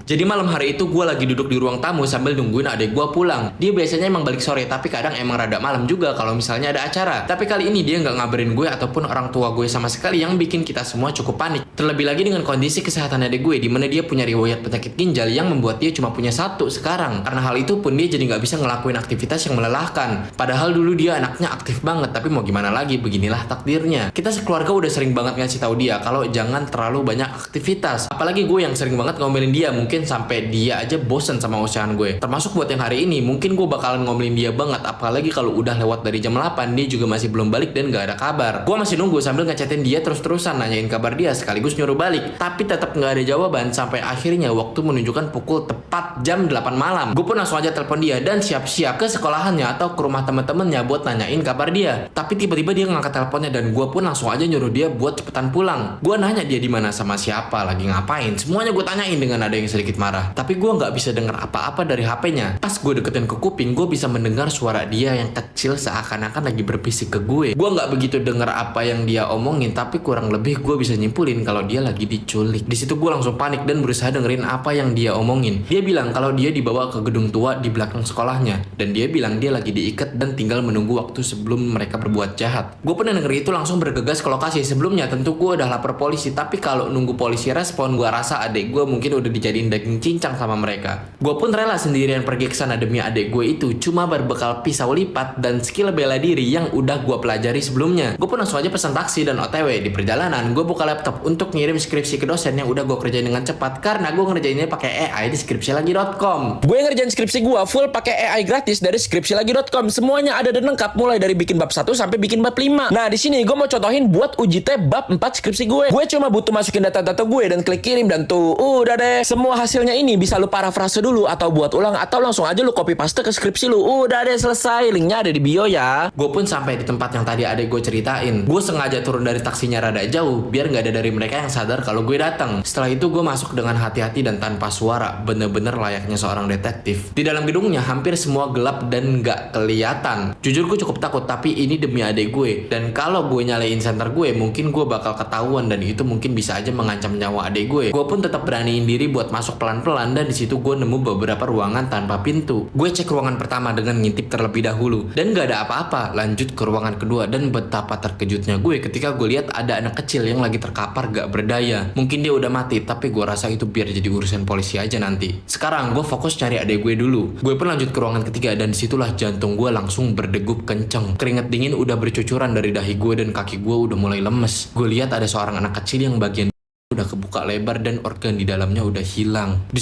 Jadi malam hari itu gue lagi duduk di ruang tamu sambil nungguin adek gue pulang. Dia biasanya emang balik sore, tapi kadang emang rada malam juga kalau misalnya ada acara. Tapi kali ini dia nggak ngabarin gue ataupun orang tua gue sama sekali, yang bikin kita semua cukup panik. Terlebih lagi dengan kondisi kesehatan adek gue, dimana dia punya riwayat penyakit ginjal yang membuat dia cuma punya satu sekarang. Karena hal itu pun dia jadi nggak bisa ngelakuin aktivitas yang melelahkan. Padahal dulu dia anaknya aktif banget, tapi mau gimana lagi, beginilah takdirnya. Kita sekeluarga udah sering banget ngasih tahu dia kalau jangan terlalu banyak aktivitas. Apalagi gue yang sering banget ngomelin dia, mungkin sampai dia aja bosen sama usahaan gue. Termasuk buat yang hari ini, mungkin gue bakalan ngomelin dia banget. Apalagi kalau udah lewat dari jam 8, dia juga masih belum balik dan gak ada kabar. Gue masih nunggu sambil ngechatin dia terus-terusan, nanyain kabar dia sekaligus nyuruh balik. Tapi tetap gak ada jawaban sampai akhirnya waktu menunjukkan pukul tepat jam 8 malam. Gue pun langsung aja telepon dia dan siap-siap ke sekolahannya atau ke rumah temen-temennya buat nanyain kabar dia. Tapi tiba-tiba dia ngangkat teleponnya dan gue pun langsung aja nyuruh dia buat cepetan pulang. Gue nanya dia di mana, sama siapa, lagi ngapain. Semuanya gue tanyain dengan ada yang sedikit marah. Tapi gue nggak bisa dengar apa-apa dari HP-nya. Pas gue deketin ke kuping, gue bisa mendengar suara dia yang kecil seakan-akan lagi berbisik ke gue. Gue nggak begitu dengar apa yang dia omongin, tapi kurang lebih gue bisa nyimpulin kalau dia lagi diculik. Di situ gue langsung panik dan berusaha dengerin apa yang dia omongin. Dia bilang kalau dia dibawa ke gedung tua di belakang sekolahnya, dan dia bilang dia lagi diikat dan tinggal menunggu waktu sebelum mereka berbuat jahat. Gue pun denger itu langsung bergegas ke lokasi. Sebelumnya tentu gue udah lapor polisi, tapi kalau nunggu polisi respon, gue rasa adik gue mungkin udah dijadiin daging cincang sama mereka. Gue pun rela sendirian pergi ke sana demi adik gue itu, cuma berbekal pisau lipat dan skill bela diri yang udah gue pelajari sebelumnya. Gue pun langsung aja pesan taksi dan OTW. Di perjalanan gue buka laptop untuk ngirim skripsi ke dosen yang udah gue kerjain dengan cepat, karena gue ngerjainnya pakai AI di skripsilagi.com. Gue ngerjain skripsi gue full pakai AI gratis dari skripsilagi.com. Semuanya ada dan lengkap, mulai dari bikin bab 1 sampai bikin bab 5. Nah, di sini gue mau contohin buat uji tab bab 4 skripsi gue. Gue cuma butuh masukin data-data gue dan klik kirim, dan tuh udah deh. Semua hasilnya ini bisa lu parafrase dulu atau buat ulang, atau langsung aja lu copy paste ke skripsi lu. Udah deh, selesai. Linknya ada di bio ya. Gue pun sampai di tempat yang tadi adek gue ceritain. Gue sengaja turun dari taksinya rada jauh biar nggak ada dari mereka yang sadar kalau gue datang. Setelah itu gue masuk dengan hati-hati dan tanpa suara, bener-bener layaknya seorang detektif. Di dalam gedungnya hampir semua gelap dan nggak kelihatan. Jujur gue cukup takut, tapi ini demi adek gue. Dan kalau gue nyalain senter gue, mungkin gue bakal ketahuan dan itu mungkin bisa aja mengancam nyawa adek gue. Gue pun tetap beraniin diri buat masuk pelan-pelan, dan di situ gue nemu beberapa ruangan tanpa pintu. Gue cek ruangan pertama dengan ngintip terlebih dahulu dan gak ada apa-apa. Lanjut ke ruangan kedua, dan betapa terkejutnya gue ketika gue lihat ada anak kecil yang lagi terkapar gak berdaya. Mungkin dia udah mati, tapi gue rasa itu biar jadi urusan polisi aja nanti. Sekarang gue fokus cari adek gue dulu. Gue pun lanjut ke ruangan ketiga, dan disitulah jantung gue langsung berdegup kenceng. Keringat dingin udah bercucuran dari dahi gue dan kaki gue udah mulai lemes. Gue lihat ada seorang anak kecil yang bagian udah kebuka lebar dan organ di dalamnya udah hilang.